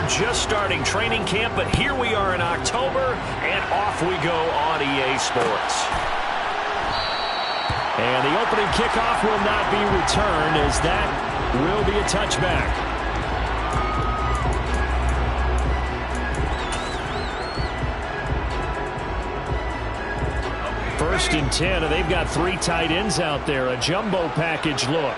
just starting training camp, but here we are in October, and off we go on EA Sports. And the opening kickoff will not be returned, as that will be a touchback. First and 10, and they've got 3 tight ends out there. A jumbo package look.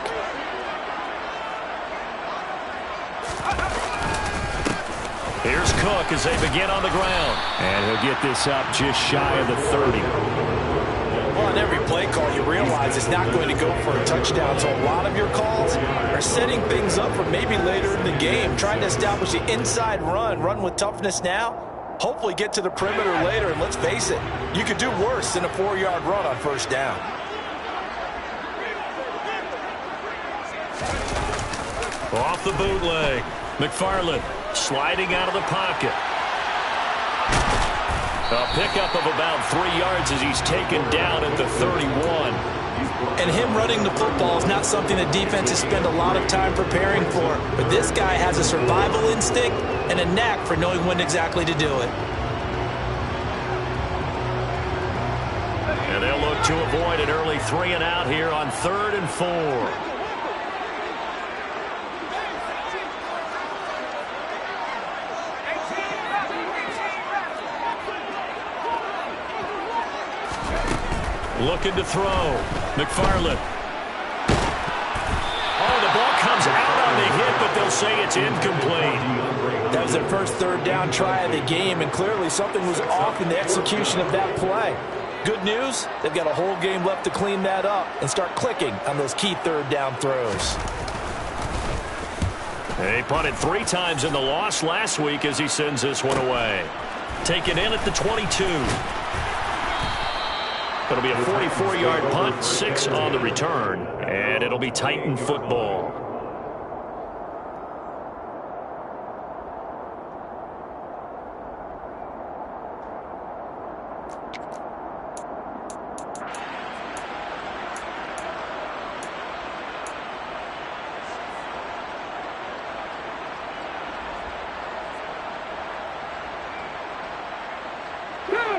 Here's Cook as they begin on the ground. And he'll get this up just shy of the 30. Well, on every play call, you realize it's not going to go for a touchdown. So a lot of your calls are setting things up for maybe later in the game, trying to establish the inside run with toughness now, hopefully get to the perimeter later. And let's face it, you could do worse than a 4-yard run on first down. Off the bootleg, McFarland sliding out of the pocket. A pickup of about 3 yards as he's taken down at the 31. And him running the football is not something that defenses spend a lot of time preparing for. But this guy has a survival instinct and a knack for knowing when exactly to do it. And they'll look to avoid an early 3 and out here on 3rd and 4. Looking to throw. McFarland. Oh, the ball comes out on the hit, but they'll say it's incomplete. That was their first 3rd down try of the game, and clearly something was off in the execution of that play. Good news, they've got a whole game left to clean that up and start clicking on those key 3rd down throws. He punted 3 times in the loss last week as he sends this one away. Taken in at the 22. It'll be a 44-yard punt, 6 on the return, and it'll be Titan football.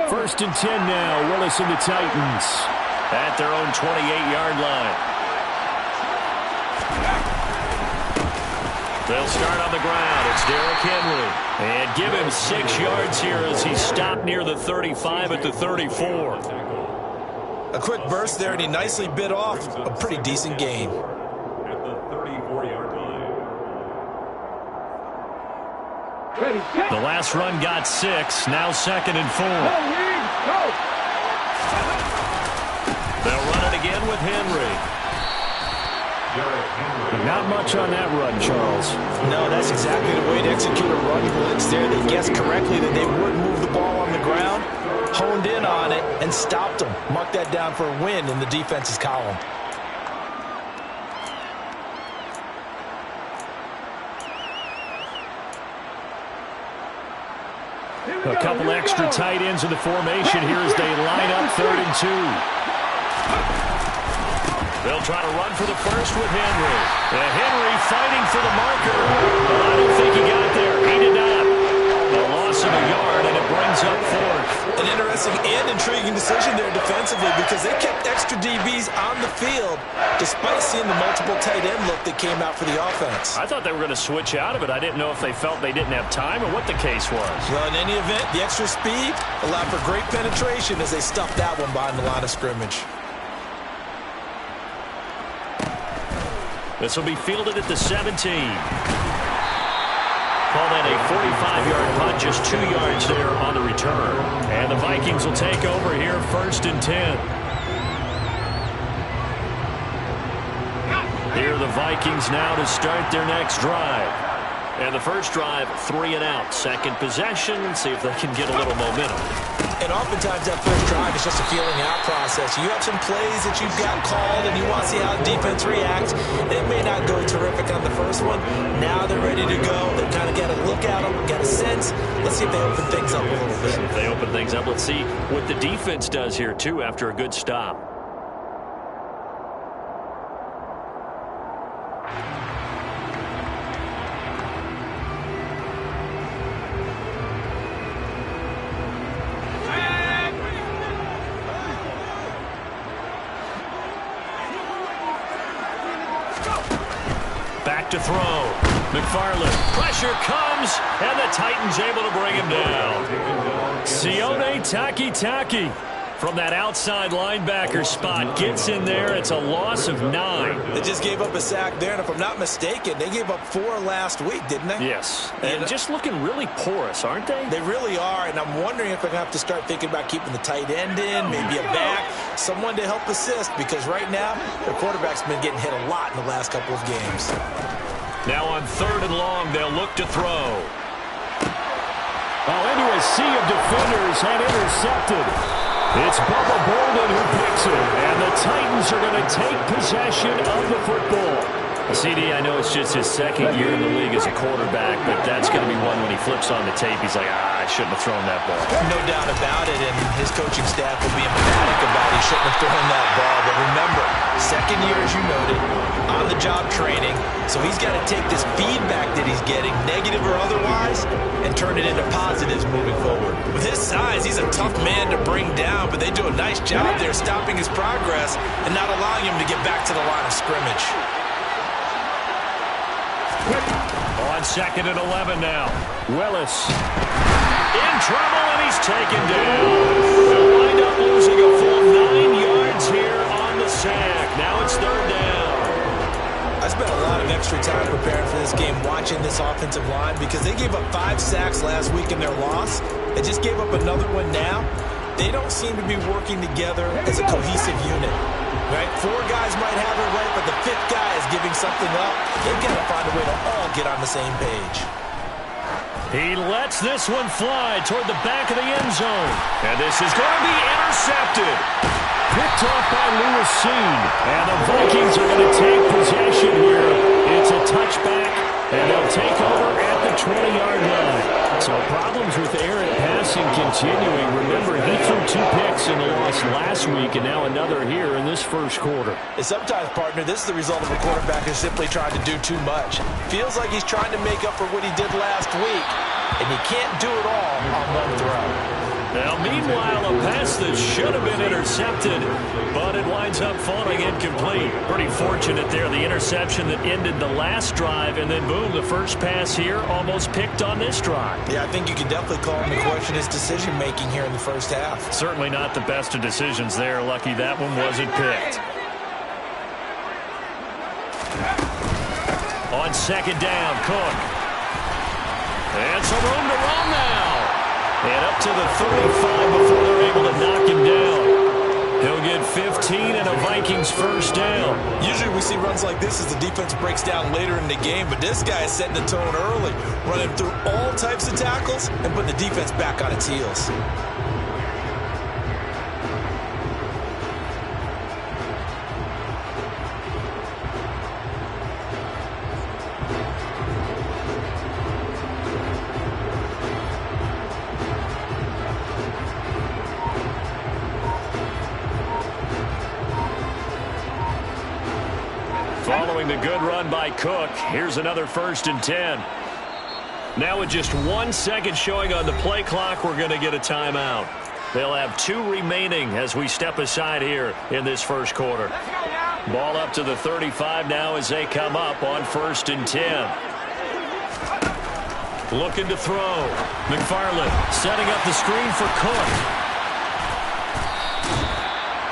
First and 10 now. Willis and the Titans at their own 28-yard line. They'll start on the ground. It's Derrick Henry. And give him 6 yards here as he stopped near the 35 at the 34. A quick burst there, and he nicely bit off a pretty decent gain. At the 34-yard line. The last run got 6. Now 2nd and 4. They'll run it again with Henry. Not much on that run, Charles. No, that's exactly the way to execute a run blitz there. They guessed correctly that they would move the ball on the ground, honed in on it, and stopped them. Mark that down for a win in the defense's column. A couple extra tight ends in the formation here as they line up 3rd and 2. They'll try to run for the first with Henry. Henry fighting for the marker. But I don't think he got there. He did not. A loss of a yard, and it brings up 4th. An interesting and intriguing decision there defensively, because they kept extra DBs on the field despite seeing the multiple tight end look that came out for the offense. I thought they were going to switch out of it. I didn't know if they felt they didn't have time or what the case was. Well, in any event, the extra speed allowed for great penetration as they stuffed that one behind the line of scrimmage. This will be fielded at the 17. Call that a 45-yard punt, just 2 yards there on the return. And the Vikings will take over here, 1st and 10. Here are the Vikings now to start their next drive. And the first drive, 3 and out. Second possession, see if they can get a little momentum. And oftentimes that first drive is just a feeling out process. You have some plays that you've got called and you want to see how the defense reacts. It may not go terrific on the first one. Now they're ready to go. They've kind of got a look at them, got a sense. Let's see if they open things up a little bit. If they open things up, let's see what the defense does here, too, after a good stop. back to throw. McFarland, pressure comes, and the Titans able to bring him down. Sione Takitaki from that outside linebacker spot gets in there. It's a loss of 9. They just gave up a sack there, and if I'm not mistaken, they gave up 4 last week, didn't they? Yes. And just looking really porous, aren't they? They really are, and I'm wondering if they're going to have to start thinking about keeping the tight end in, maybe a back, someone to help assist, because right now, their quarterback's been getting hit a lot in the last couple of games. Now on 3rd and long, they'll look to throw. Into a sea of defenders and intercepted. It's Bubba Bolden who picks it, and the Titans are going to take possession of the football. CD, I know it's just his 2nd year in the league as a quarterback, but that's going to be one when he flips on the tape. He's like, I shouldn't have thrown that ball. No doubt about it, and his coaching staff will be emphatic about he shouldn't have thrown that ball. But remember, 2nd year, as you noted, on-the-job training, so he's got to take this feedback that he's getting, negative or otherwise, and turn it into positives moving forward. With his size, he's a tough man to bring down, but they do a nice job there stopping his progress and not allowing him to get back to the line of scrimmage. On 2nd and 11 now. Willis in trouble, and he's taken down. They'll wind up losing a full 9 yards here on the sack. Now it's 3rd down. I spent a lot of extra time preparing for this game watching this offensive line because they gave up 5 sacks last week in their loss. They just gave up another one now. They don't seem to be working together as a cohesive unit. Right? 4 guys might have it right, but the 5th guy is giving something up. They've got to find a way to all get on the same page. He lets this one fly toward the back of the end zone. And this is going to be intercepted. Picked off by Lewis Seen. And the Vikings are going to take possession here. It's a touchback, and they'll take over at the 20-yard line. So problems with Aaron passing continuing. Remember, he threw 2 picks in the loss last week, and now another here in this first quarter. And sometimes, partner, this is the result of a quarterback who's simply trying to do too much. Feels like he's trying to make up for what he did last week, and he can't do it all on one throw. Now, meanwhile, a pass that should have been intercepted, but it winds up falling incomplete. Pretty fortunate there, the interception that ended the last drive, and then boom, the first pass here almost picked on this drive. Yeah, I think you can definitely call him to question his decision-making here in the first half. Certainly not the best of decisions there. Lucky that one wasn't picked. On 2nd down, Cook. And some room to run now. And up to the 35 before they're able to knock him down. He'll get 15 and a Vikings first down. Usually we see runs like this as the defense breaks down later in the game, but this guy is setting the tone early, running through all types of tackles and putting the defense back on its heels. Following the good run by Cook, here's another 1st and 10. Now with just 1 second showing on the play clock, we're going to get a timeout. They'll have 2 remaining as we step aside here in this first quarter. Ball up to the 35 now as they come up on 1st and 10. Looking to throw. McFarland setting up the screen for Cook.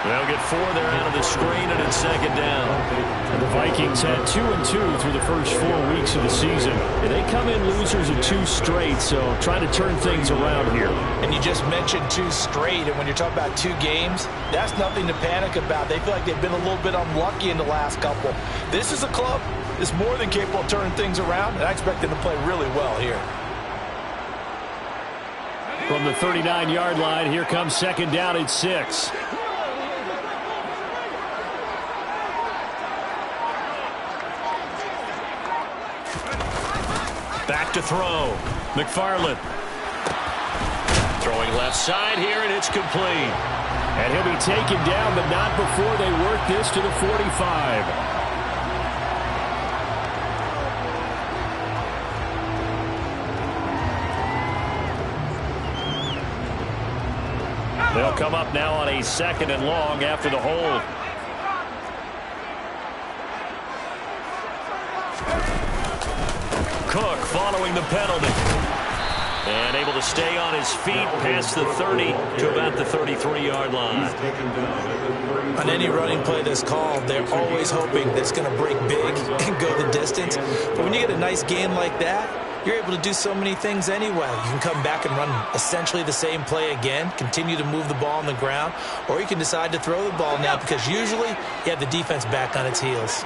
They'll get 4 there out of the screen, and it's 2nd down. And the Vikings had 2-2 through the first 4 weeks of the season. And they come in losers of 2 straight, so try to turn things around here. And you just mentioned 2 straight, and when you're talking about 2 games, that's nothing to panic about. They feel like they've been a little bit unlucky in the last couple. This is a club that's more than capable of turning things around, and I expect them to play really well here. From the 39-yard line, here comes 2nd down at 6. Back to throw. McFarland. Throwing left side here, and it's complete. And he'll be taken down, but not before they work this to the 45. They'll come up now on a 2nd and long after the hold. Cook following the penalty. And able to stay on his feet past the 30 to about the 33-yard line. On any running play that's called, they're always hoping that it's going to break big and go the distance. But when you get a nice gain like that, you're able to do so many things anyway. You can come back and run essentially the same play again, continue to move the ball on the ground, or you can decide to throw the ball now because usually you have the defense back on its heels.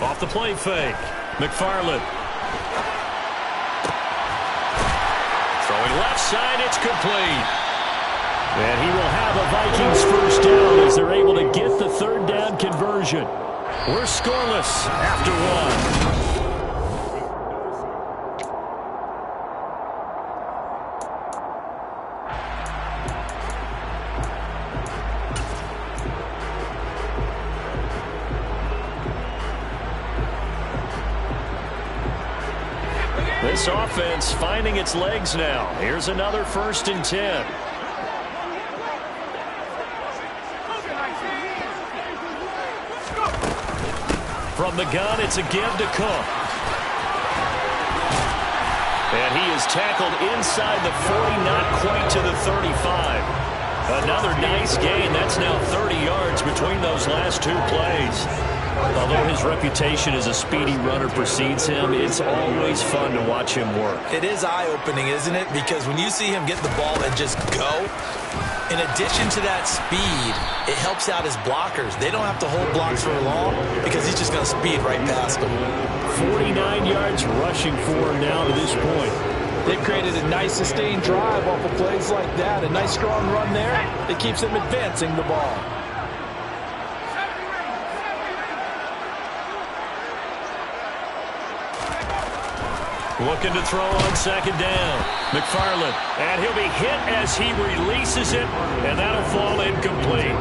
Off the play fake. McFarland. Throwing left side, it's complete. And he will have a Vikings first down as they're able to get the third down conversion. We're scoreless after one. This offense finding its legs now. Here's another 1st and 10. From the gun, it's a give to Cook. And he is tackled inside the 40, not quite to the 35. Another nice gain. That's now 30 yards between those last two plays. Although his reputation as a speedy runner precedes him, it's always fun to watch him work. It is eye-opening, isn't it? Because when you see him get the ball and just go, in addition to that speed, it helps out his blockers. They don't have to hold blocks for long because he's just going to speed right past them. 49 yards rushing for him now to this point. They've created a nice sustained drive off of plays like that. A nice strong run there that keeps them advancing the ball. Looking to throw on 2nd down. McFarland. And he'll be hit as he releases it. And that'll fall incomplete.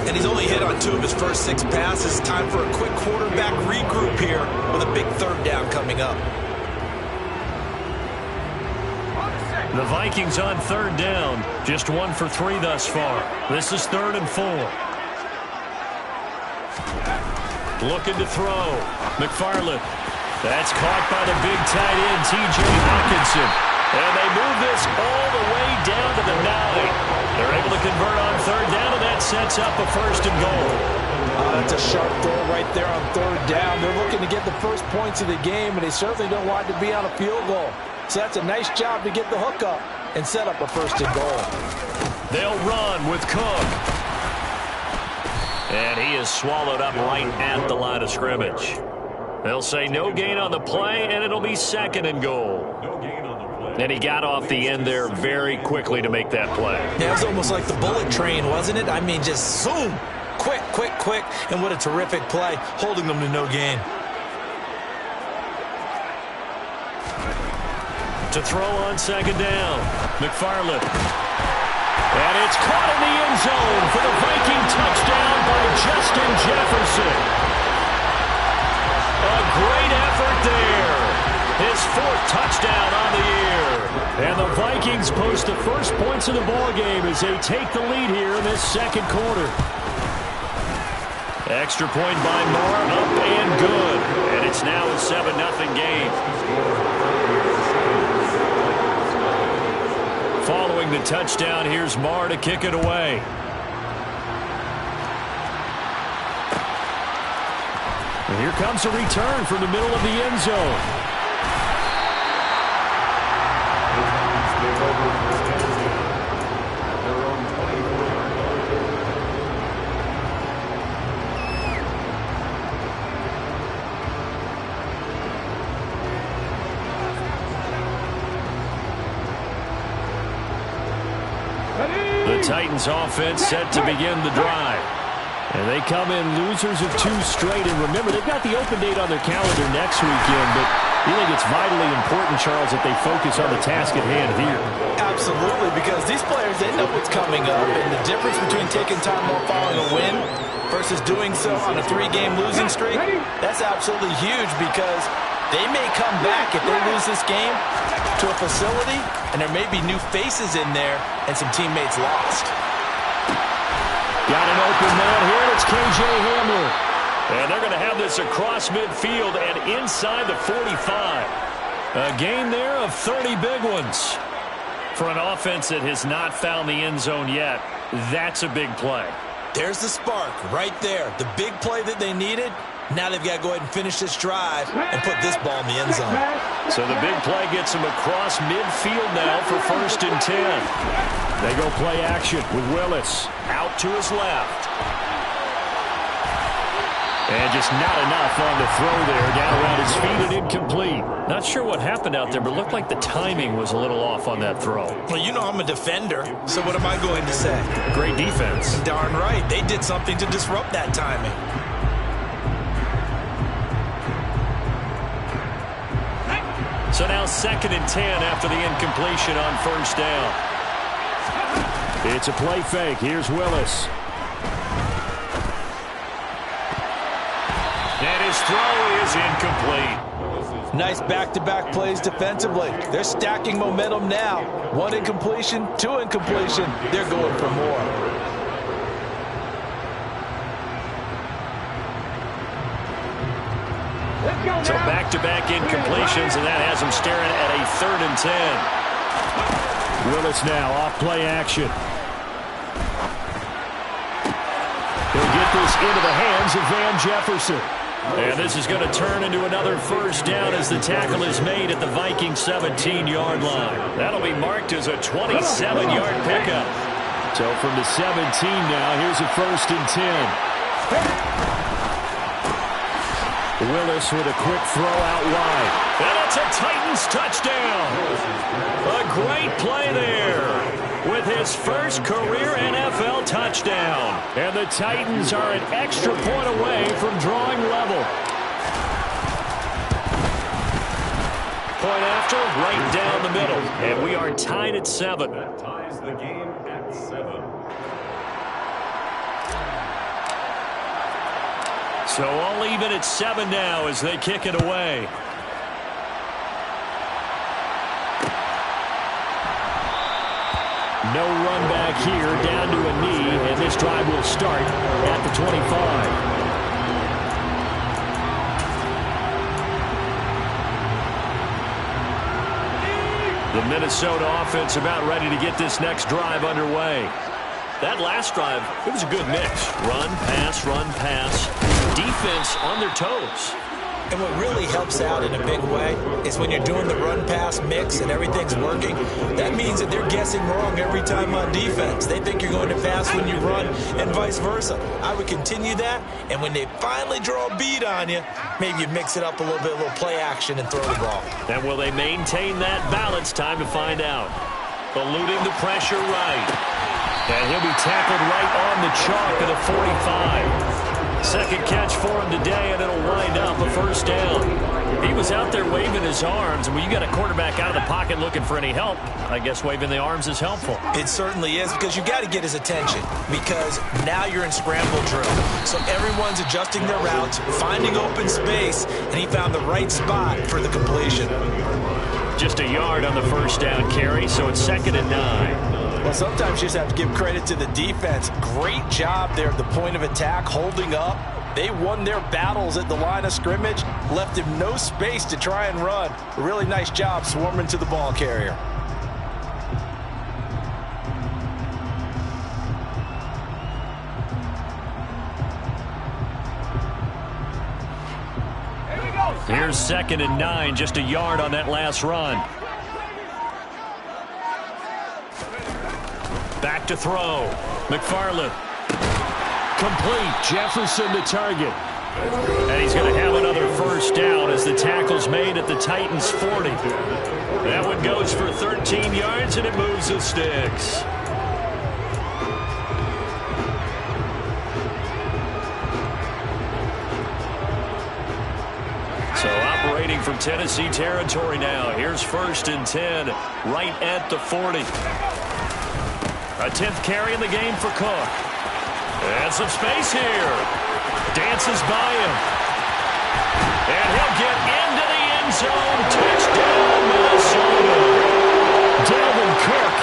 And he's only hit on 2 of his first 6 passes. Time for a quick quarterback regroup here with a big 3rd down coming up. The Vikings on 3rd down. Just 1 for 3 thus far. This is 3rd and 4. Looking to throw. McFarland. That's caught by the big tight end, T.J. Hawkinson. And they move this all the way down to the 9. They're able to convert on 3rd down, and that sets up a 1st and goal. That's a sharp throw right there on 3rd down. They're looking to get the first points of the game, and they certainly don't want it to be on a field goal. So that's a nice job to get the hook up and set up a 1st and goal. They'll run with Cook. And he is swallowed up right at the line of scrimmage. They'll say no gain on the play, and it'll be 2nd and goal. And he got off the end there very quickly to make that play. Yeah, it was almost like the bullet train, wasn't it? I mean, just zoom. Quick, quick, quick. And what a terrific play, holding them to no gain. To throw on 2nd down, McFarland. And it's caught in the end zone for the Viking touchdown by Justin Jefferson. A great effort there. His 4th touchdown on the year. And the Vikings post the first points of the ballgame as they take the lead here in this 2nd quarter. Extra point by Moore, up and good. And it's now a 7-0 game. Following the touchdown, here's Moore to kick it away. And here comes a return from the middle of the end zone. The Titans offense set to begin the drive. And they come in losers of 2 straight. And remember, they've got the open date on their calendar next weekend. But you think it's vitally important, Charles, that they focus on the task at hand here? Absolutely, because these players, they know what's coming up. And the difference between taking time off following a win versus doing so on a 3-game losing streak, that's absolutely huge because They may come back if they lose this game to a facility, and there may be new faces in there and some teammates lost. Got an open man here. It's K.J. Hamler. And they're going to have this across midfield and inside the 45. A gain there of 30 big ones. For an offense that has not found the end zone yet, that's a big play. There's the spark right there. The big play that they needed. Now they've got to go ahead and finish this drive and put this ball in the end zone. So the big play gets them across midfield now for 1st and 10. They go play action with Willis. Out to his left. And just not enough on the throw there. Down around his feet and incomplete. Not sure what happened out there, but it looked like the timing was a little off on that throw. Well, you know I'm a defender, so what am I going to say? Great defense. Darn right. They did something to disrupt that timing. So now 2nd and 10 after the incompletion on 1st down. It's a play fake. Here's Willis. And his throw is incomplete. Nice back-to-back plays defensively. They're stacking momentum now. 1 incompletion, 2 incompletion. They're going for more. So back-to-back incompletions, and that has him staring at a 3rd and 10. Willis now off play action. He'll get this into the hands of Van Jefferson. And this is going to turn into another 1st down as the tackle is made at the Viking 17-yard line. That'll be marked as a 27-yard pickup. So from the 17 now, here's a 1st and 10. Willis with a quick throw out wide. And it's a Titans touchdown. A great play there with his first career NFL touchdown. And the Titans are an extra point away from drawing level. Point after, right down the middle. And we are tied at 7. That ties the game at 7. So all even at 7 now as they kick it away. No run back here, down to a knee, and this drive will start at the 25. The Minnesota offense about ready to get this next drive underway. That last drive, it was a good mix. Run, pass, defense on their toes. And what really helps out in a big way is when you're doing the run-pass mix and everything's working, that means that they're guessing wrong every time on defense. They think you're going to pass when you run and vice versa. I would continue that, and when they finally draw a beat on you, maybe you mix it up a little bit, a little play action and throw the ball. And will they maintain that balance? Time to find out. Eluding the pressure right. And he'll be tackled right on the chalk at the 45. Second catch for him today, and it'll wind up a 1st down. He was out there waving his arms, and when you got a quarterback out of the pocket looking for any help, I guess waving the arms is helpful. It certainly is, because you got to get his attention, because now you're in scramble drill. So everyone's adjusting their routes, finding open space, and he found the right spot for the completion. Just a yard on the 1st down carry, so it's 2nd and 9. Well, sometimes you just have to give credit to the defense. Great job there at the point of attack, holding up. They won their battles at the line of scrimmage, left him no space to try and run. A really nice job swarming to the ball carrier. Here's 2nd and 9, just a yard on that last run. Back to throw. McFarland. Complete. Jefferson the target. And he's going to have another 1st down as the tackle's made at the Titans' 40. That one goes for 13 yards, and it moves the sticks. So operating from Tennessee territory now. Here's 1st and 10, right at the 40. A 10th carry in the game for Cook. And some space here. Dances by him. And he'll get into the end end zone. Touchdown, Minnesota. Dalvin Cook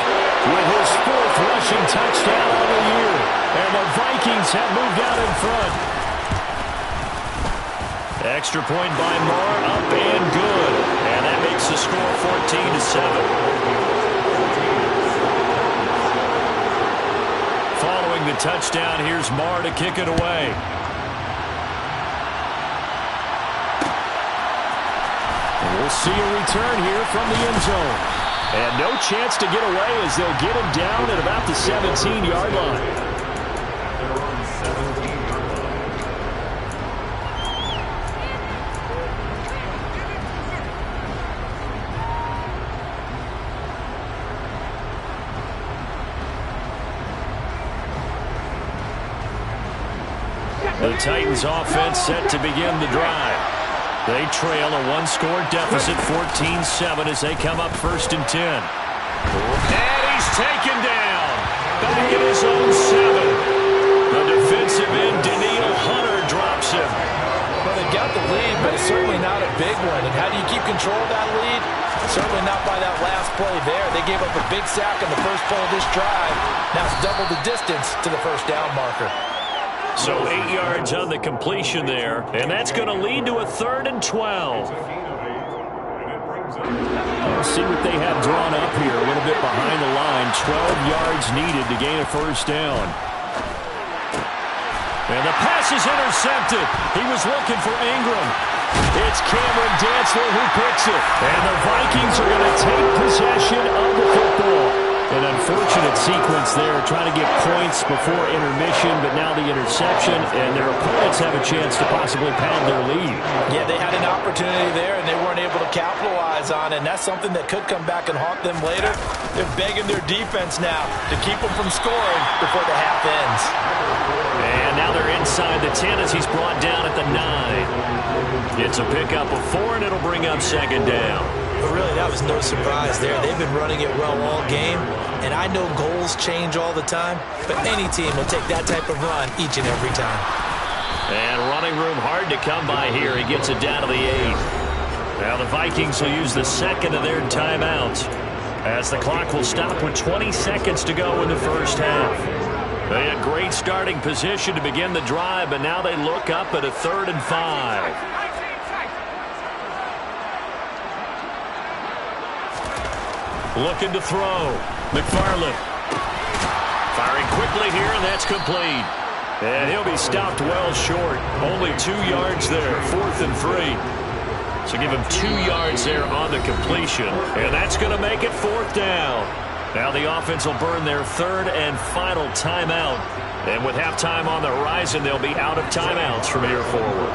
with his 4th rushing touchdown of the year. And the Vikings have moved out in front. Extra point by Moore, up and good. And that makes the score 14-7. Following the touchdown, here's Moore to kick it away. And we'll see a return here from the end zone. And no chance to get away as they'll get him down at about the 17-yard line. The Titans offense set to begin the drive. They trail a one-score deficit, 14-7, as they come up 1st and 10. And he's taken down. Back at his own 7. The defensive end, Daniil Hunter, drops him. Well, they got the lead, but it's certainly not a big one. And how do you keep control of that lead? Certainly not by that last play there. They gave up a big sack on the first play of this drive. Now it's double the distance to the first down marker. So 8 yards on the completion there, and that's going to lead to a 3rd and 12. We'll see what they have drawn up here, a little bit behind the line. 12 yards needed to gain a 1st down. And the pass is intercepted. He was looking for Ingram. It's Cameron Dantzler who picks it. And the Vikings are going to take possession of the football. An unfortunate sequence there, trying to get points before intermission, but now the interception, and their opponents have a chance to possibly pound their lead. Yeah, they had an opportunity there, and they weren't able to capitalize on it, and that's something that could come back and haunt them later. They're begging their defense now to keep them from scoring before the half ends. And now they're inside the 10 as he's brought down at the 9. It's a pickup of 4, and it'll bring up 2nd down. But really, that was no surprise there. They've been running it well all game, and I know goals change all the time, but any team will take that type of run each and every time. And running room hard to come by here. He gets it down to the 8. Now the Vikings will use the 2nd of their timeouts as the clock will stop with 20 seconds to go in the first half. They had great starting position to begin the drive, but now they look up at a 3rd and 5. Looking to throw. McFarland. Firing quickly here, and that's complete. And he'll be stopped well short. Only 2 yards there. 4th and 3. So give him 2 yards there on the completion. And that's going to make it 4th down. Now the offense will burn their 3rd and final timeout. And with halftime on the horizon, they'll be out of timeouts from here forward.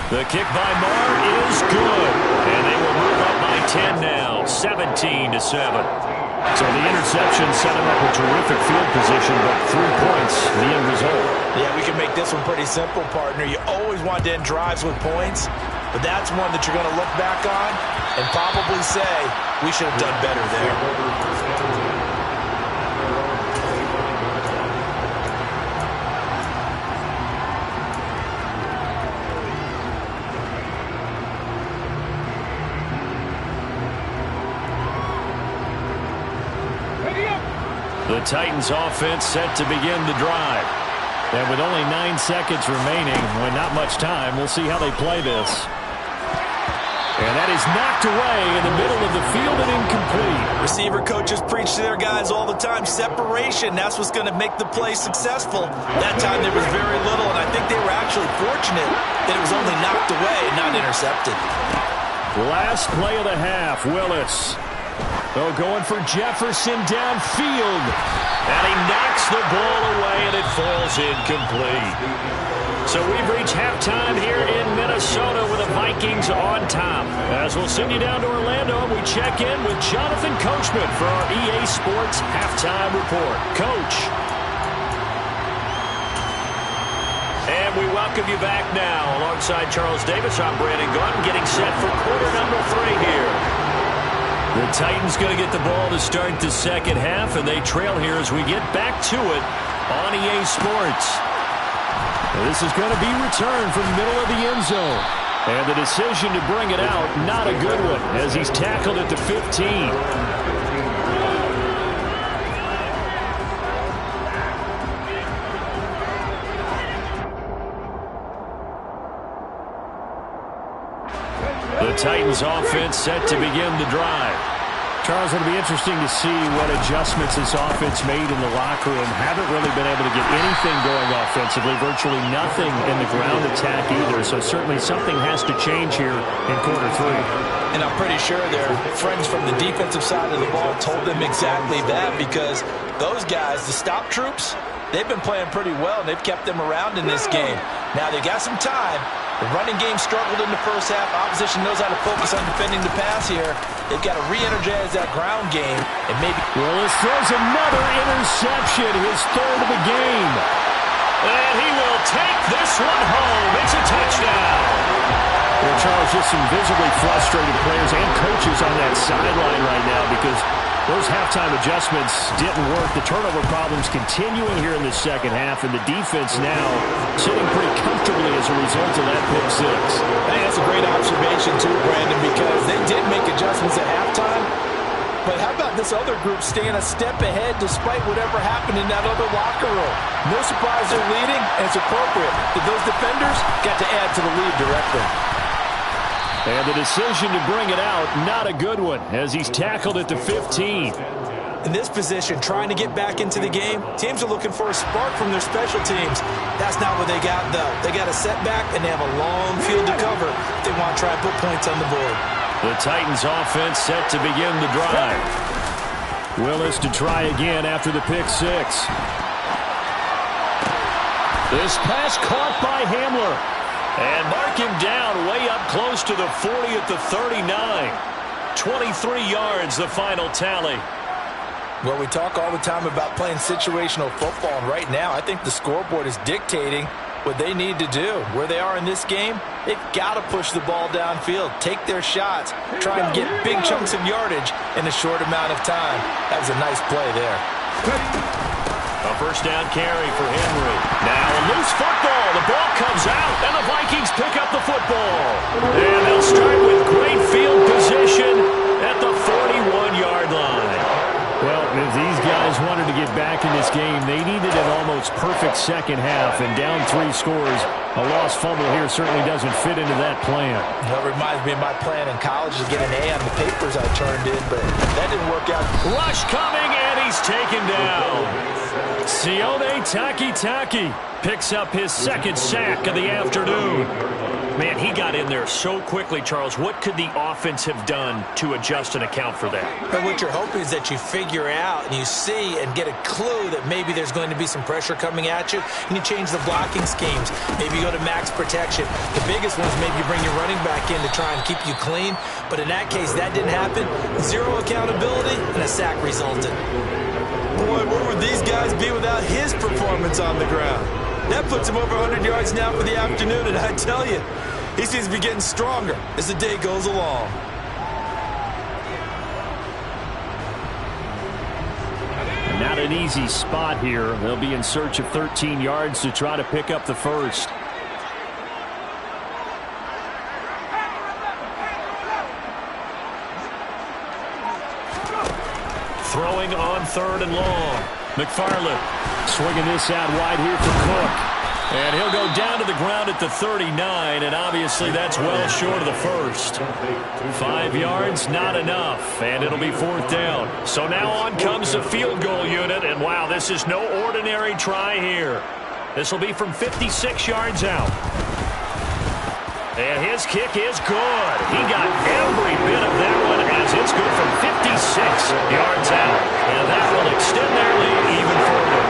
The kick by Moore is good. And they will move up by 10 now, 17-7. So the interception set him up a terrific field position, but 3 points, the end result. Yeah, we can make this one pretty simple, partner. You always want to end drives with points, but that's one that you're going to look back on and probably say, we should have done better there. The Titans offense set to begin the drive. And with only 9 seconds remaining, with not much time, we'll see how they play this. And that is knocked away in the middle of the field and incomplete. Receiver coaches preach to their guys all the time. Separation, that's what's going to make the play successful. That time there was very little, and I think they were actually fortunate that it was only knocked away and not intercepted. Last play of the half, Willis. Oh, going for Jefferson downfield. And he knocks the ball away, and it falls incomplete. So we've reached halftime here in Minnesota with the Vikings on top. As we'll send you down to Orlando, we check in with Jonathan Coachman for our EA Sports Halftime Report. Coach. And we welcome you back now. Alongside Charles Davis, I'm Brandon Gordon, getting set for quarter number 3 here. The Titans going to get the ball to start the second half, and they trail here as we get back to it on EA Sports. This is going to be returned from the middle of the end zone. And the decision to bring it out, not a good one, as he's tackled at the 15. The Titans offense set to begin the drive. Charles, it'll be interesting to see what adjustments this offense made in the locker room. Haven't really been able to get anything going offensively, virtually nothing in the ground attack either. So certainly something has to change here in quarter three. And I'm pretty sure their friends from the defensive side of the ball told them exactly that, because those guys, the stop troops, they've been playing pretty well, and they've kept them around in this game. Now they got some time. The running game struggled in the first half. Opposition knows how to focus on defending the pass here. They've got to re-energize that ground game. And maybe Willis throws another interception, his third of the game. And he will take this one home. It's a touchdown. Well, Charles, just some visibly frustrated players and coaches on that sideline right now because those halftime adjustments didn't work. The turnover problems continuing here in the second half, and the defense now sitting pretty comfortably as a result of that pick six. Hey, that's a great observation too, Brandon, because they did make adjustments at halftime. But how about this other group staying a step ahead despite whatever happened in that other locker room? No surprise they're leading, and it's appropriate that those defenders got to add to the lead directly. And the decision to bring it out, not a good one, as he's tackled at the 15. In this position, trying to get back into the game, teams are looking for a spark from their special teams. That's not what they got, though. They got a setback, and they have a long field to cover if they want to try and put points on the board. The Titans offense set to begin the drive. Willis to try again after the pick six. This pass caught by Hamler. And mark him down way up close to the 40 at the 39. 23 yards, the final tally. Well, we talk all the time about playing situational football, and right now I think the scoreboard is dictating what they need to do. Where they are in this game, they've got to push the ball downfield, take their shots, try and get big chunks of yardage in a short amount of time. That was a nice play there. A first down carry for Henry. Now a loose football. The ball comes out, and the Vikings pick up the football. And they'll start with great field position at the 41-yard line. Well, if these guys wanted to get back in this game, they needed an almost perfect second half, and down 3 scores. A lost fumble here certainly doesn't fit into that plan. That reminds me of my plan in college to get an A on the papers I turned in, but that didn't work out. Rush coming, and he's taken down. Sione Takitaki picks up his second sack of the afternoon. Man, he got in there so quickly, Charles. What could the offense have done to adjust and account for that? But what you're hoping is that you figure out and you see and get a clue that maybe there's going to be some pressure coming at you, and you change the blocking schemes. Maybe you go to max protection. The biggest one is maybe you bring your running back in to try and keep you clean. But in that case, that didn't happen. Zero accountability, and a sack resulted. Boy, where would these guys be without his performance on the ground? That puts him over 100 yards now for the afternoon, and I tell you, he seems to be getting stronger as the day goes along. Not an easy spot here. They'll be in search of 13 yards to try to pick up the first. Throwing on 3rd and long. McFarland swinging this out wide here for Cook. And he'll go down to the ground at the 39, and obviously that's well short of the first. 5 yards, not enough, and it'll be 4th down. So now on comes the field goal unit, and wow, this is no ordinary try here. This will be from 56 yards out. And his kick is good. He got every bit of that one as it's good from 56 yards out. And that will extend their lead even further.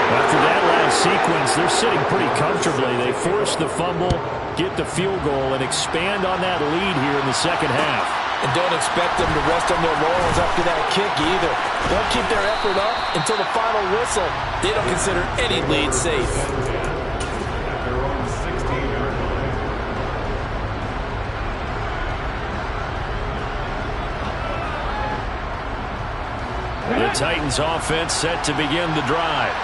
After that last sequence, they're sitting pretty comfortably. They force the fumble, get the field goal, and expand on that lead here in the second half. And don't expect them to rest on their laurels after that kick either. They'll keep their effort up until the final whistle. They don't consider any lead safe. Titans offense set to begin the drive.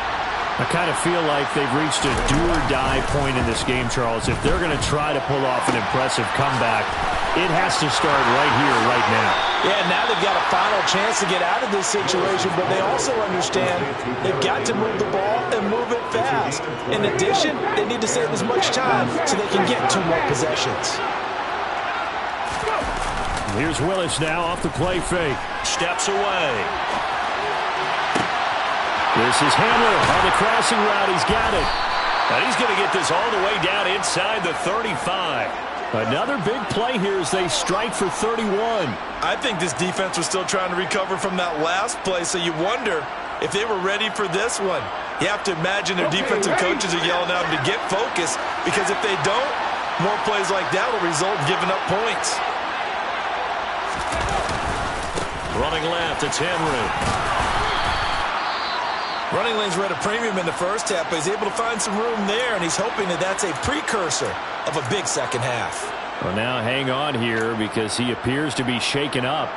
I kind of feel like they've reached a do-or-die point in this game, Charles. If they're going to try to pull off an impressive comeback, it has to start right here, right now. Yeah, now they've got a final chance to get out of this situation, but they also understand they've got to move the ball and move it fast. In addition, they need to save as much time so they can get 2 more possessions. Here's Willis now off the play fake. Steps away. This is Hamler on the crossing route. He's got it. And he's going to get this all the way down inside the 35. Another big play here as they strike for 31. I think this defense was still trying to recover from that last play, so you wonder if they were ready for this one. You have to imagine their defensive coaches are yelling at them to get focused, because if they don't, more plays like that will result in giving up points. Running left, it's Henry. Running lanes were at a premium in the first half, but he's able to find some room there, and he's hoping that that's a precursor of a big second half. Well, now hang on here because he appears to be shaken up.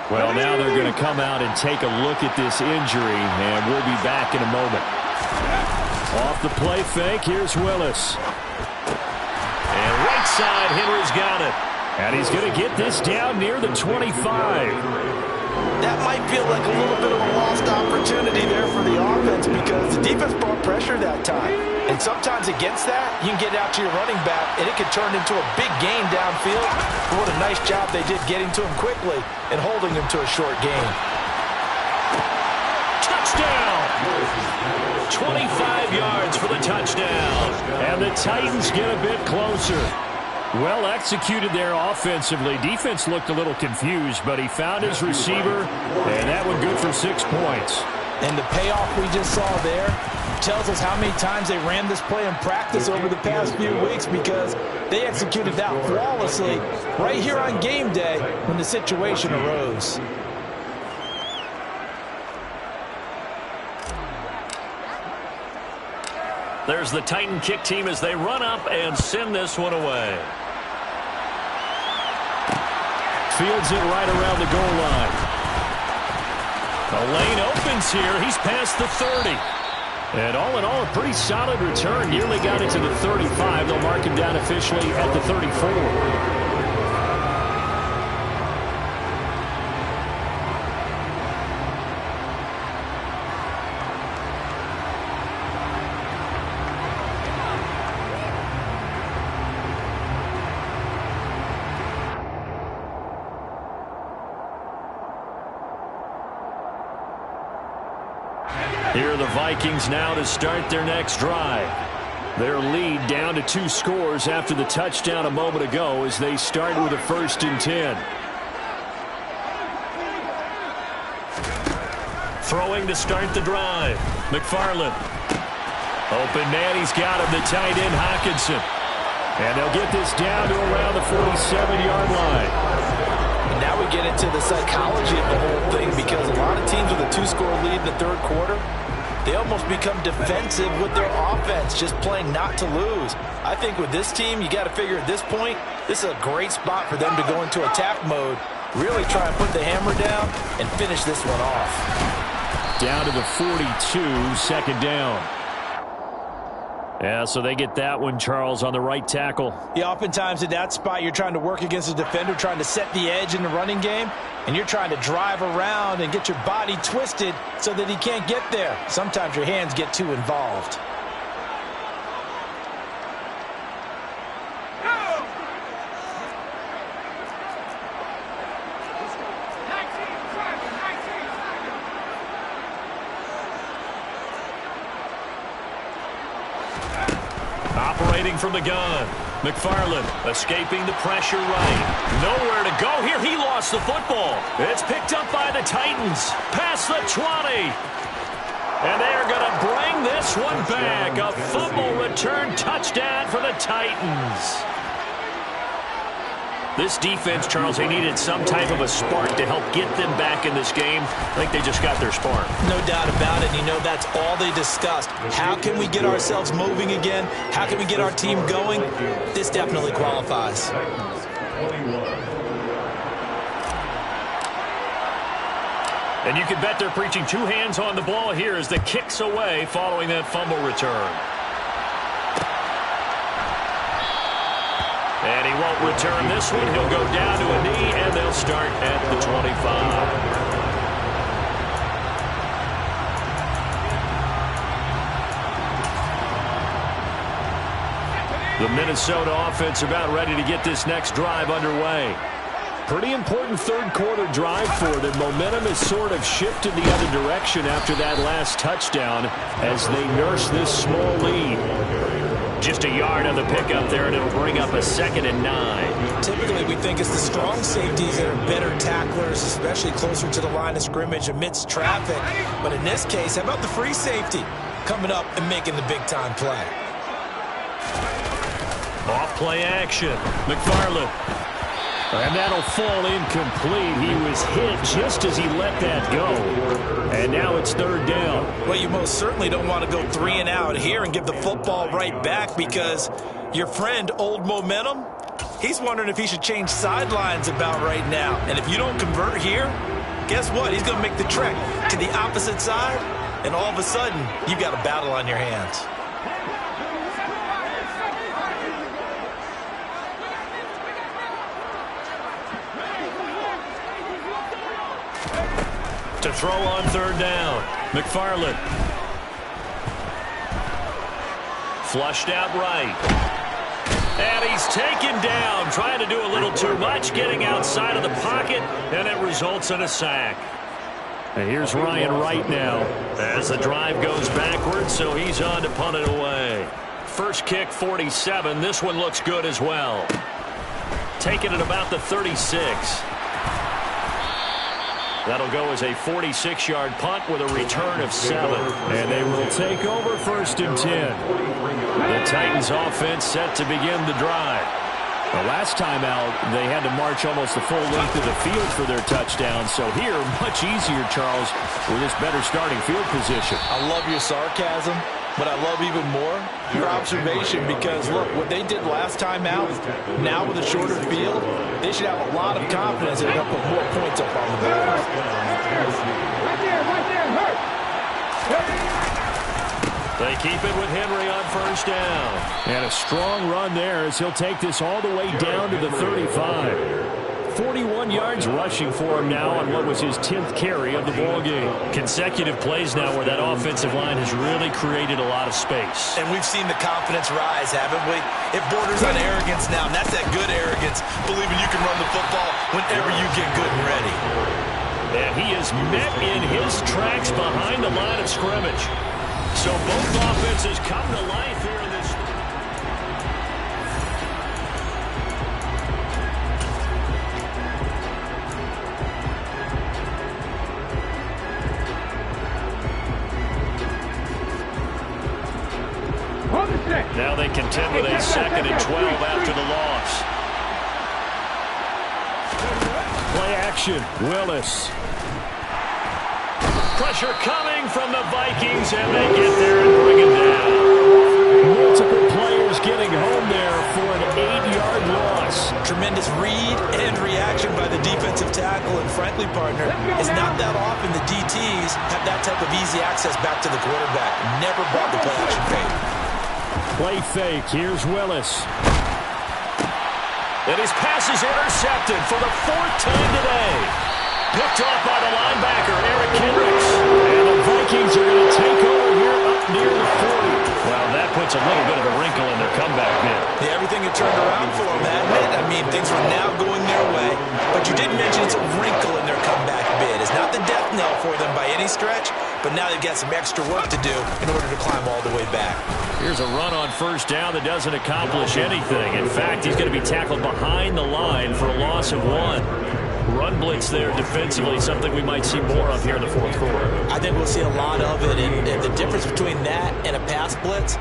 Well, now they're going to come out and take a look at this injury, and we'll be back in a moment. Off the play fake, here's Willis. And right side, Henry's got it. And he's going to get this down near the 25. That might feel like a little bit of a lost opportunity there for the offense because the defense brought pressure that time. And sometimes against that, you can get out to your running back, and it can turn into a big gain downfield. But what a nice job they did getting to him quickly and holding him to a short gain. Touchdown! 25 yards for the touchdown. And the Titans get a bit closer. Well executed there offensively. Defense looked a little confused, but he found his receiver, and that one good for 6 points. And the payoff we just saw there tells us how many times they ran this play in practice over the past few weeks, because they executed that flawlessly right here on game day when the situation arose. There's the Titan kick team as they run up and send this one away. Fields it right around the goal line. The lane opens here. He's past the 30. And all in all, a pretty solid return. Nearly got it to the 35. They'll mark him down officially at the 34. Here are the Vikings now to start their next drive. Their lead down to 2 scores after the touchdown a moment ago as they start with a 1st and 10. Throwing to start the drive. McFarland. Open man, he's got him, the tight end Hawkinson. And they'll get this down to around the 47-yard line. And now we get into the psychology of the whole thing, because a lot of teams with a 2-score lead in the third quarter, they almost become defensive with their offense, just playing not to lose. I think with this team, you got to figure at this point, this is a great spot for them to go into attack mode, really try and put the hammer down and finish this one off. Down to the 42, 2nd down. Yeah, so they get that one, Charles, on the right tackle. Yeah, oftentimes at that spot, you're trying to work against a defender, trying to set the edge in the running game, and you're trying to drive around and get your body twisted so that he can't get there. Sometimes your hands get too involved. Operating from the gun. McFarland escaping the pressure right. Nowhere to go here. He lost the football. It's picked up by the Titans. Past the 20. And they are going to bring this one back. A fumble return touchdown for the Titans. This defense, Charles, they needed some type of a spark to help get them back in this game. I think they just got their spark. No doubt about it. You know, that's all they discussed. How can we get ourselves moving again? How can we get our team going? This definitely qualifies. And you can bet they're preaching two hands on the ball here as the kick's away following that fumble return. And he won't return this one. He'll go down to a knee, and they'll start at the 25. The Minnesota offense about ready to get this next drive underway. Pretty important third-quarter drive for them. Momentum has sort of shifted the other direction after that last touchdown as they nurse this small lead. Just a yard on the pickup there, and it'll bring up a 2nd and 9. Typically, we think it's the strong safeties that are better tacklers, especially closer to the line of scrimmage amidst traffic. But in this case, how about the free safety coming up and making the big-time play? Off play action. McFarland. And that'll fall incomplete. He was hit just as he let that go. And now it's 3rd down. Well, you most certainly don't want to go 3 and out here and give the football right back because your friend, Old Momentum, he's wondering if he should change sidelines about right now. And if you don't convert here, guess what? He's going to make the trek to the opposite side, and all of a sudden, you've got a battle on your hands. To throw on 3rd down. McFarland. Flushed out right. And he's taken down, trying to do a little too much, getting outside of the pocket, and it results in a sack. And here's Ryan Wright now as the drive goes backwards, so he's on to punt it away. First kick, 47. This one looks good as well. Taking it about the 36. That'll go as a 46-yard punt with a return of 7. And they will take over 1st and 10. The Titans offense set to begin the drive. The last time out, they had to march almost the full length of the field for their touchdown. So here, much easier, Charles, with this better starting field position. I love your sarcasm, but I love even more your observation because, look, what they did last time out, now with a shorter field, they should have a lot of confidence that they're going to put more points up on the board. Right there, hurt. They keep it with Henry on 1st down. And a strong run there as he'll take this all the way down to the 35. 41 yards rushing for him now on what was his 10th carry of the ballgame. Consecutive plays now where that offensive line has really created a lot of space. And we've seen the confidence rise, haven't we? It borders on arrogance now, and that's that good arrogance, believing you can run the football whenever you get good and ready. And he is met in his tracks behind the line of scrimmage. So both offenses come to life here in this. Now they contend with a 2nd and 12 after the loss. Play action, Willis. Pressure coming from the Vikings, and they get there and bring it down. Multiple players getting home there for an 8-yard loss. Tremendous read and reaction by the defensive tackle, and frankly, partner, it's not that often the DTs have that type of easy access back to the quarterback. Never brought the play action fake. Play fake. Here's Willis. And his pass is intercepted for the 4th time today. Picked off by the linebacker, Eric Kendricks. And the Vikings are going to take over here up near the 40. Well, that puts a little bit of a wrinkle in their comeback bid. Yeah, everything had turned around for them, hadn't it? I mean, things were now going their way. But you did mention it's a wrinkle in their comeback bid. It's not the death knell for them by any stretch, but now they've got some extra work to do in order to climb all the way back. Here's a run on 1st down that doesn't accomplish anything. In fact, he's going to be tackled behind the line for a loss of 1. Run blitz there defensively, something we might see more of here in the 4th quarter. I think we'll see a lot of it, and the difference between that and a pass blitz,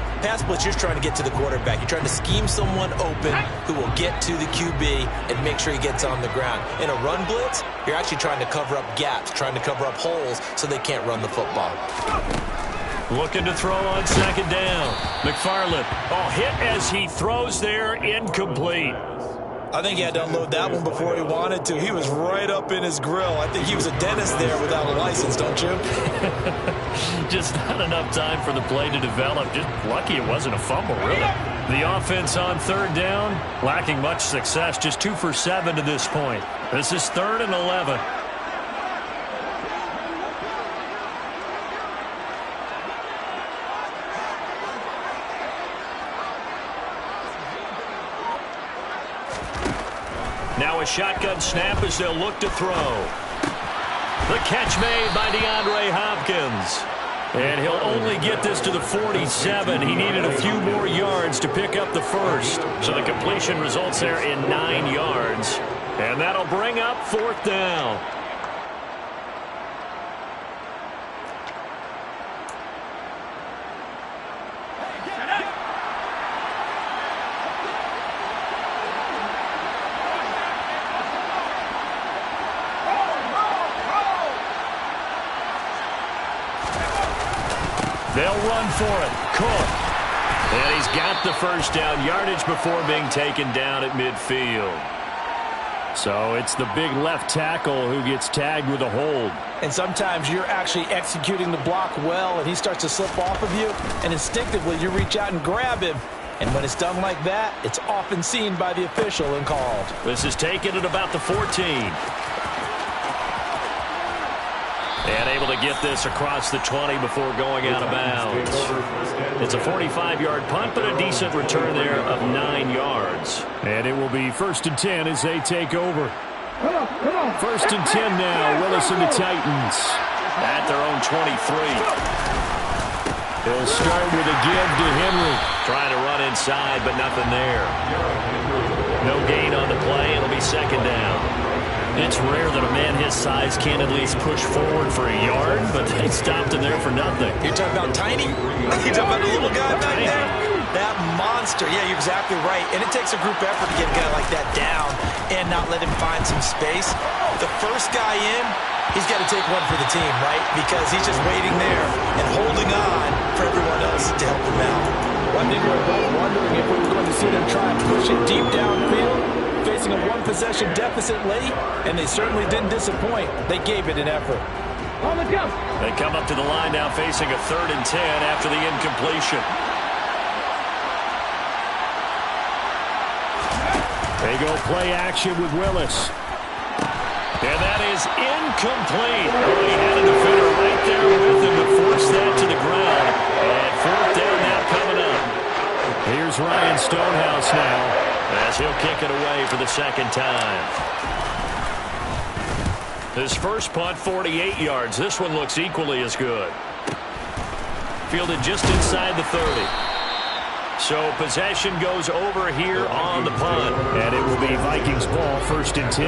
you're trying to get to the quarterback. You're trying to scheme someone open who will get to the QB and make sure he gets on the ground. In a run blitz, you're actually trying to cover up gaps, trying to cover up holes so they can't run the football. Looking to throw on 2nd down. McFarland, hit as he throws there, incomplete. I think he had to unload that one before he wanted to. He was right up in his grill. I think he was a dentist there without a license, don't you? Just not enough time for the play to develop. Just lucky it wasn't a fumble, really. The offense on third down, lacking much success. Just 2 for 7 to this point. This is 3rd and 11. Now a shotgun snap as they'll look to throw. The catch made by DeAndre Hopkins. And he'll only get this to the 47. He needed a few more yards to pick up the first. So the completion results there in 9 yards. And that'll bring up 4th down. They'll run for it. Cook. And he's got the first down yardage before being taken down at midfield. So it's the big left tackle who gets tagged with a hold. And sometimes you're actually executing the block well, and he starts to slip off of you, and instinctively you reach out and grab him. And when it's done like that, it's often seen by the official and called. This is taken at about the 14. And able to get this across the 20 before going out of bounds. It's a 45-yard punt, but a decent return there of 9 yards. And it will be 1st and 10 as they take over. 1st and 10 now. Willis and the Titans. At their own 23. They'll start with a give to Henry. Trying to run inside, but nothing there. No gain on the play. It'll be 2nd down. It's rare that a man his size can't at least push forward for a yard, but they stopped him there for nothing. You're talking about tiny? You're talking about the little guy back there? That monster. Yeah, you're exactly right. And it takes a group effort to get a guy like that down and not let him find some space. The first guy in, he's got to take one for the team, right? Because he's just waiting there and holding on for everyone else to help him out. Well, I think we were both wondering if we were going to see them try and push it deep downfield, facing a one-possession deficit late, and they certainly didn't disappoint. They gave it an effort. On the jump. They come up to the line now facing a 3rd and 10 after the incompletion. They go play action with Willis. And that is incomplete. Oh, he had a defender right there with him to force that to the ground. And 4th down now coming up. Here's Ryan Stonehouse now, as he'll kick it away for the 2nd time. His first punt, 48 yards. This one looks equally as good. Fielded just inside the 30. So possession goes over here on the punt. and it will be Vikings ball, 1st and 10.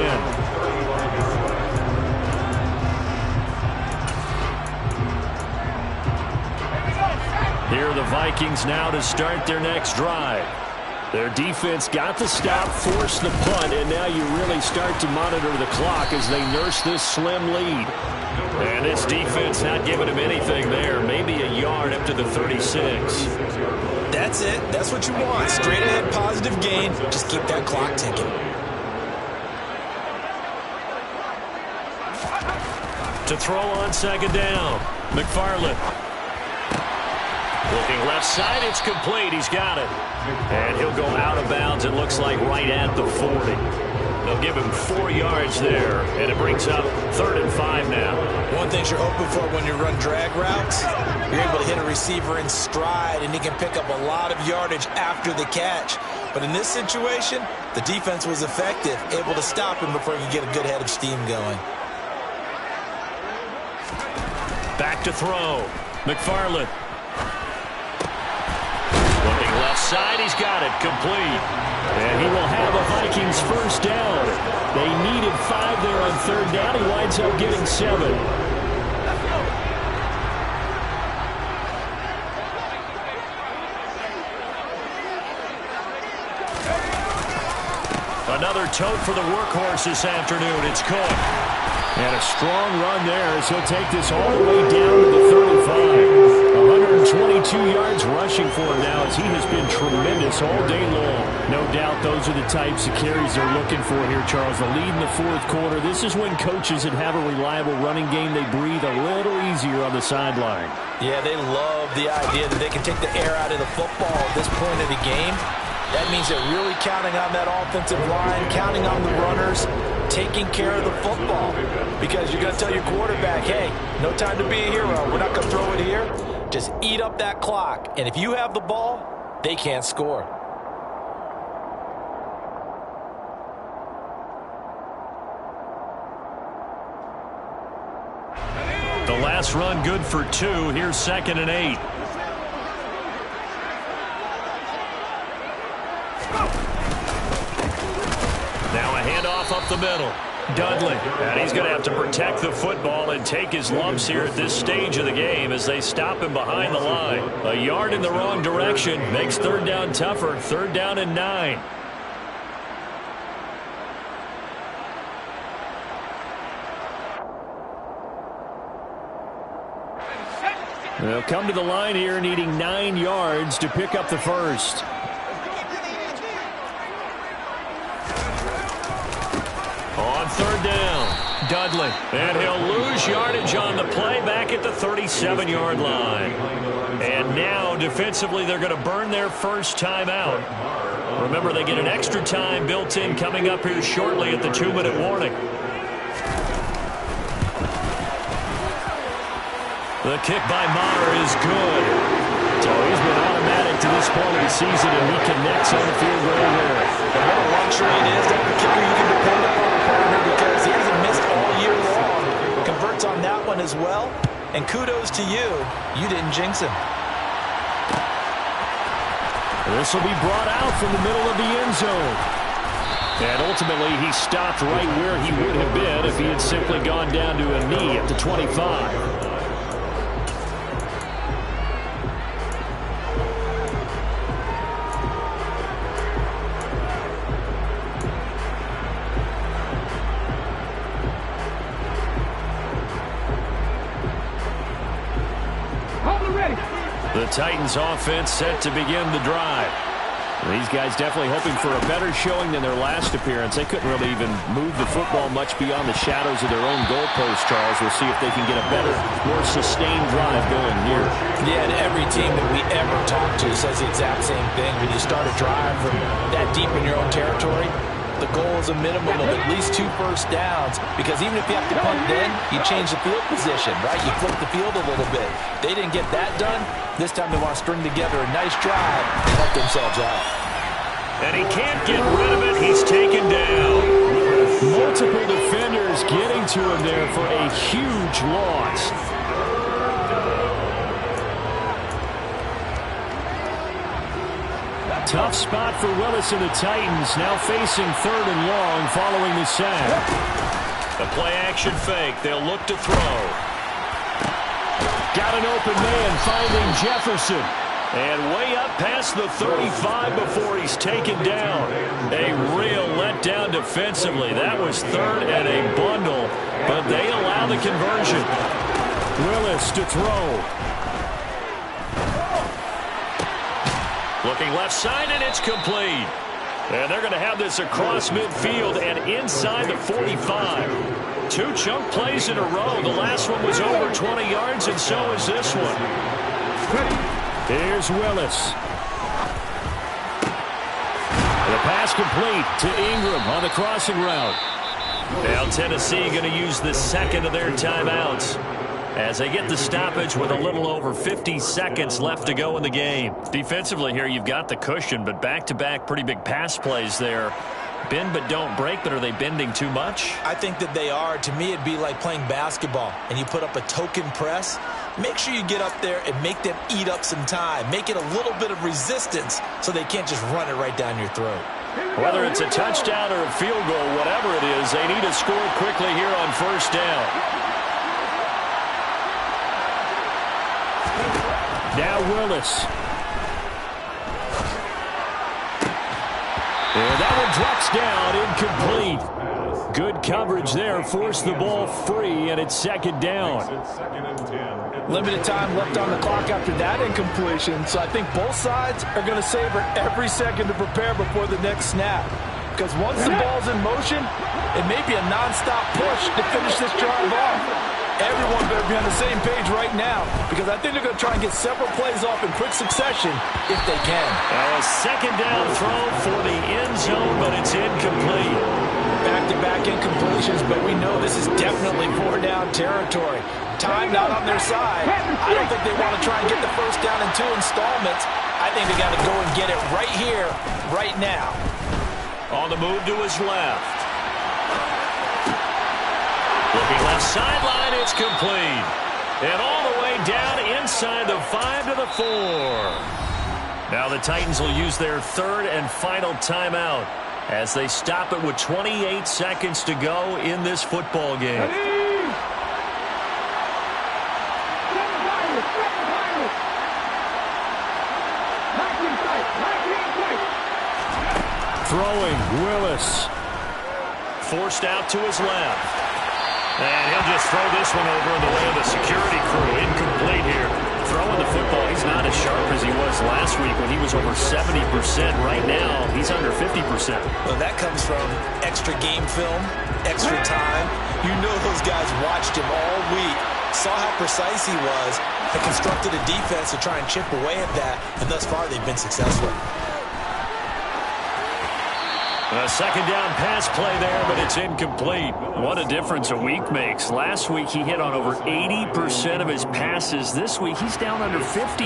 Here are the Vikings now to start their next drive. Their defense got the stop, forced the punt, and now you really start to monitor the clock as they nurse this slim lead. And this defense not giving him anything there. Maybe a yard up to the 36. That's it. That's what you want. Straight ahead, positive gain. Just keep that clock ticking. To throw on 2nd down. McFarland. Looking left side, it's complete. He's got it. And he'll go out of bounds, it looks like, right at the 40. They'll give him 4 yards there, and it brings up 3rd and 5 now. One thing you're hoping for when you run drag routes, you're able to hit a receiver in stride, and he can pick up a lot of yardage after the catch. But in this situation, the defense was effective, able to stop him before he could get a good head of steam going. Back to throw. McFarland. Looking left side, he's got it. Complete. And he will have a Vikings first down. They needed 5 there on 3rd down. He winds up getting 7. Another tote for the workhorse this afternoon. It's Cook. And a strong run there as he'll take this all the way down to the 35. 122 yards rushing for him now as he has been tremendous all day long. No doubt those are the types of carries they're looking for here, Charles. The lead in the fourth quarter. This is when coaches that have a reliable running game, they breathe a little easier on the sideline. Yeah, they love the idea that they can take the air out of the football at this point of the game. That means they're really counting on that offensive line, counting on the runners, taking care of the football. Because you're going to tell your quarterback, hey, no time to be a hero. We're not going to throw it here. Just eat up that clock. And if you have the ball, they can't score. The last run good for 2. Here's 2nd and 8. Now a handoff up the middle. Dudley. And he's going to have to protect the football and take his lumps here at this stage of the game as they stop him behind the line. A yard in the wrong direction makes 3rd down tougher. 3rd down and 9. They'll come to the line here needing 9 yards to pick up the first. On 3rd down, Dudley. And he'll lose yardage on the play back at the 37-yard line. And now, defensively, they're going to burn their first timeout. Remember, they get an extra time built in coming up here shortly at the 2-minute warning. The kick by Maher is good. So he's been automatic to this point of the season, and he connects on the field goal there. And what a luxury it is to have a kicker you can depend upon, partner, because he hasn't missed all year long. Converts on that one as well. And kudos to you. You didn't jinx him. This will be brought out from the middle of the end zone. And ultimately, he stopped right where he would have been if he had simply gone down to a knee at the 25. The Titans offense set to begin the drive. These guys definitely hoping for a better showing than their last appearance. They couldn't really even move the football much beyond the shadows of their own goalpost, Charles. We'll see if they can get a better, more sustained drive going here. Yeah, and every team that we ever talk to says the exact same thing. When you start a drive from that deep in your own territory, the goal is a minimum of at least 2 first downs, because even if you have to punt then, you change the field position, right? You flip the field a little bit. They didn't get that done. This time they want to string together a nice drive and help themselves out. And he can't get rid of it. He's taken down. Multiple defenders getting to him there for a huge loss. Tough spot for Willis and the Titans, now facing 3rd and long following the sack. The play-action fake. They'll look to throw. Got an open man finding Jefferson. And way up past the 35 before he's taken down. A real letdown defensively. That was 3rd and a bundle, but they allow the conversion. Willis to throw. Looking left side, and it's complete. And they're going to have this across midfield and inside the 45. 2 chunk plays in a row. The last one was over 20 yards, and so is this one. Here's Willis. The pass complete to Ingram on the crossing route. Now Tennessee going to use the 2nd of their timeouts as they get the stoppage with a little over 50 seconds left to go in the game. Defensively here, you've got the cushion, but back-to-back pretty big pass plays there. Bend but don't break, but are they bending too much? I think that they are. To me, it'd be like playing basketball, and you put up a token press. Make sure you get up there and make them eat up some time. Make it a little bit of resistance so they can't just run it right down your throat. Whether it's a touchdown or a field goal, whatever it is, they need to score quickly here on 1st down. Now Willis. And that one drops down, incomplete. Good coverage there. Forced the ball free, and it's second down. Limited time left on the clock after that incompletion, so I think both sides are going to savor every second to prepare before the next snap. Because once the ball's in motion, it may be a nonstop push to finish this drive off. Everyone better be on the same page right now, because I think they're going to try and get several plays off in quick succession if they can. A second down throw for the end zone, but it's incomplete. Back-to-back incompletions, but we know this is definitely four-down territory. Time not on their side. I don't think they want to try and get the first down in 2 installments. I think they got to go and get it right here, right now. On the move to his left. Looking left sideline, it's complete. And all the way down inside the 5 to the 4. Now the Titans will use their third and final timeout as they stop it with 28 seconds to go in this football game. Throwing, Willis. Forced out to his left. And he'll just throw this one over in the way of the security crew. Incomplete here. Throwing the football, he's not as sharp as he was last week when he was over 70%. Right now, he's under 50%. Well, that comes from extra game film, extra time. You know those guys watched him all week, saw how precise he was, and constructed a defense to try and chip away at that, and thus far they've been successful. A second down pass play there, but it's incomplete. What a difference a week makes. Last week he hit on over 80% of his passes. This week he's down under 50%.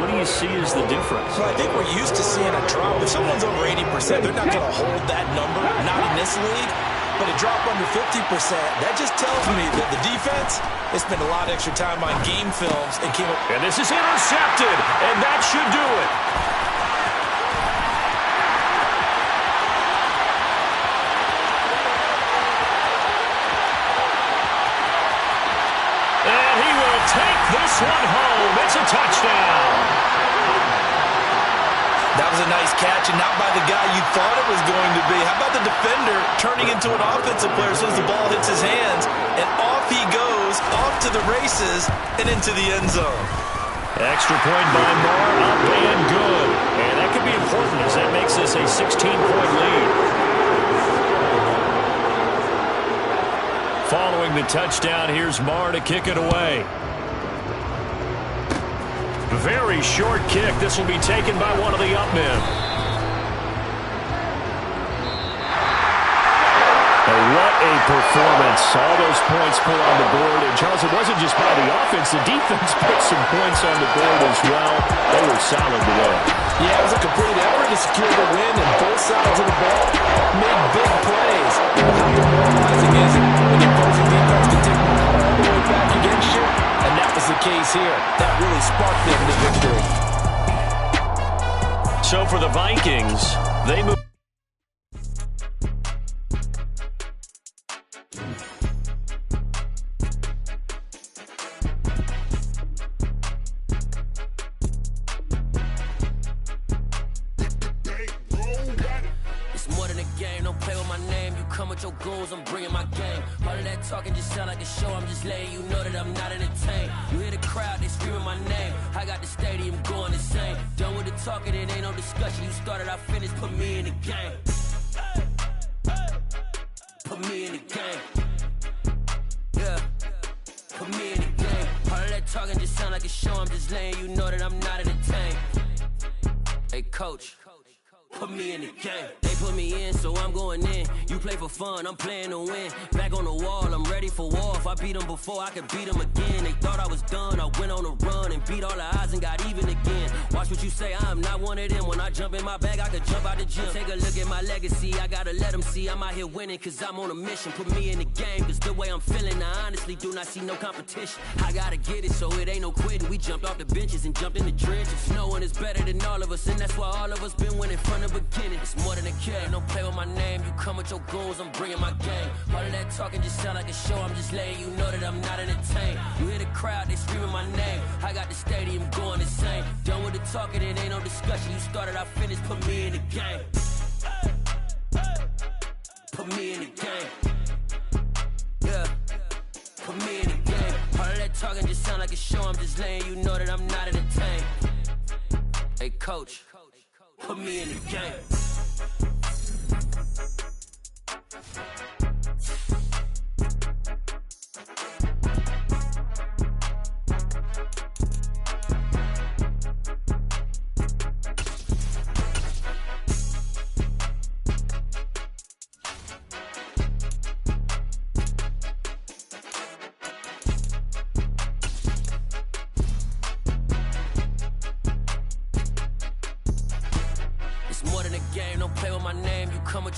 What do you see as the difference? Well, I think we're used to seeing a drop. If someone's over 80%, they're not going to hold that number, not in this league. But a drop under 50%, that just tells me that the defense has spent a lot of extra time on game films and came up. And this is intercepted, and that should do it. Take this one home. It's a touchdown. That was a nice catch, and not by the guy you thought it was going to be. How about the defender turning into an offensive player as soon as the ball hits his hands, and off he goes, off to the races, and into the end zone. Extra point by Moore, up and good. And that could be important as that makes this a 16-point lead. Following the touchdown, here's Marr to kick it away. Very short kick. This will be taken by one of the up men. What a performance. All those points put on the board. And, Charles, it wasn't just by the offense. The defense put some points on the board as well. They were solid today. Yeah, it was a complete effort to secure the win, and both sides of the ball made big plays. How demoralizing is it when the opposing defense can take the ball all the way back against you? And that was the case here. That really sparked them to victory. So for the Vikings, they move. Your goals, I'm bringing my game. All of that talking just sound like a show. I'm just letting you know that I'm not entertained. You hear the crowd, they screaming my name. I got the stadium going insane. Done with the talking, it ain't no discussion. You started, I finished, put me in the game. Put me in the game. Yeah, put me in the game. All of that talking just sound like a show. I'm just letting you know that I'm not entertained. Hey, coach. Put me in the game. They put me in, so I'm going in. You play for fun, I'm playing to win. Back on the wall, I'm ready for war. If I beat them before, I can beat them again. They thought I was done, I went on a run and beat all the odds and got even again. Watch what you say, I'm not one of them. When I jump in my bag, I could jump out the gym. Take a look at my legacy, I gotta let them see I'm out here winning, cause I'm on a mission. Put me in the game, cause the way I'm feeling, I honestly do not see no competition. I gotta get it, so it ain't no quitting. We jumped off the benches and jumped in the trenches. No one is better than all of us, and that's why all of us been winning from the beginning. It's more than a game, don't play with my name. You come with your goons, I'm bringing my game. All of that talking just sound like a show. I'm just letting you know that I'm not entertained. You hear the crowd, they screaming my name. I got the stadium going insane. Done with the talking, it ain't no discussion. You started, I finished, put me in the game. Put me in the game. Yeah. Put me in the game. All of that talking just sound like a show. I'm just letting you know that I'm not entertained. Hey, coach, put me in the game.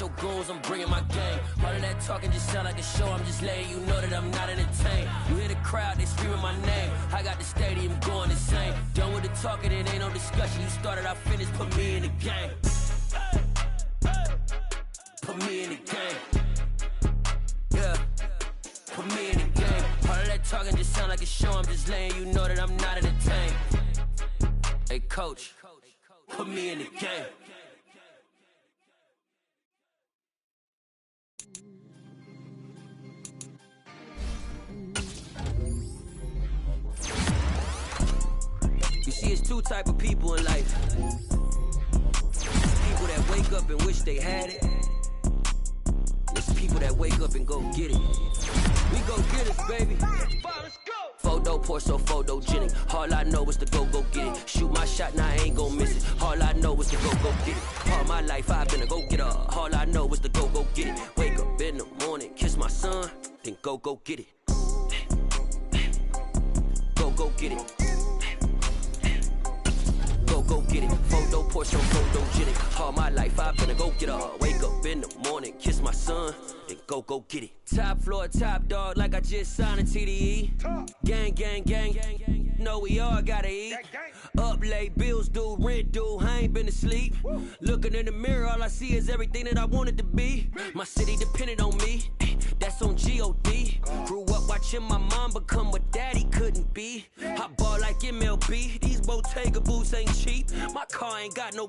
Your goons, I'm bringing my game. All of that talking just sound like a show. I'm just letting you know that I'm not entertained. You hear the crowd, they screaming my name. I got the stadium going insane. Done with the talking, it ain't no discussion. You started, I finished. Put me in the game. Put me in the game. Yeah. Put me in the game. All of that talking just sound like a show. I'm just letting you know that I'm not entertained. Hey, coach, put me in the game. You see, it's two type of people in life. People that wake up and wish they had it. It's people that wake up and go get it. We go get it, baby. Let's go. Photo pour so photogenic. All I know is to go get it. Shoot my shot, now I ain't gon' miss it. All I know is to go get it. All my life I've been a go-getter. All I know is to go get it. Wake up in the morning, kiss my son, then go get it. Go get it. Go get it. Photo pour so photogenic. All my life I've been a go-getter. Wake up in the morning, kiss my son, then go get it. Top floor, top dog, like I just signed a TDE. Gang. Know we all gotta eat. Up late, bills due, rent due, I ain't been asleep. Looking in the mirror, all I see is everything that I wanted to be. My city depended on me, that's on G.O.D. Grew up watching my mom become what daddy couldn't be. I ball like MLB, these Bottega boots ain't cheap. My car ain't got no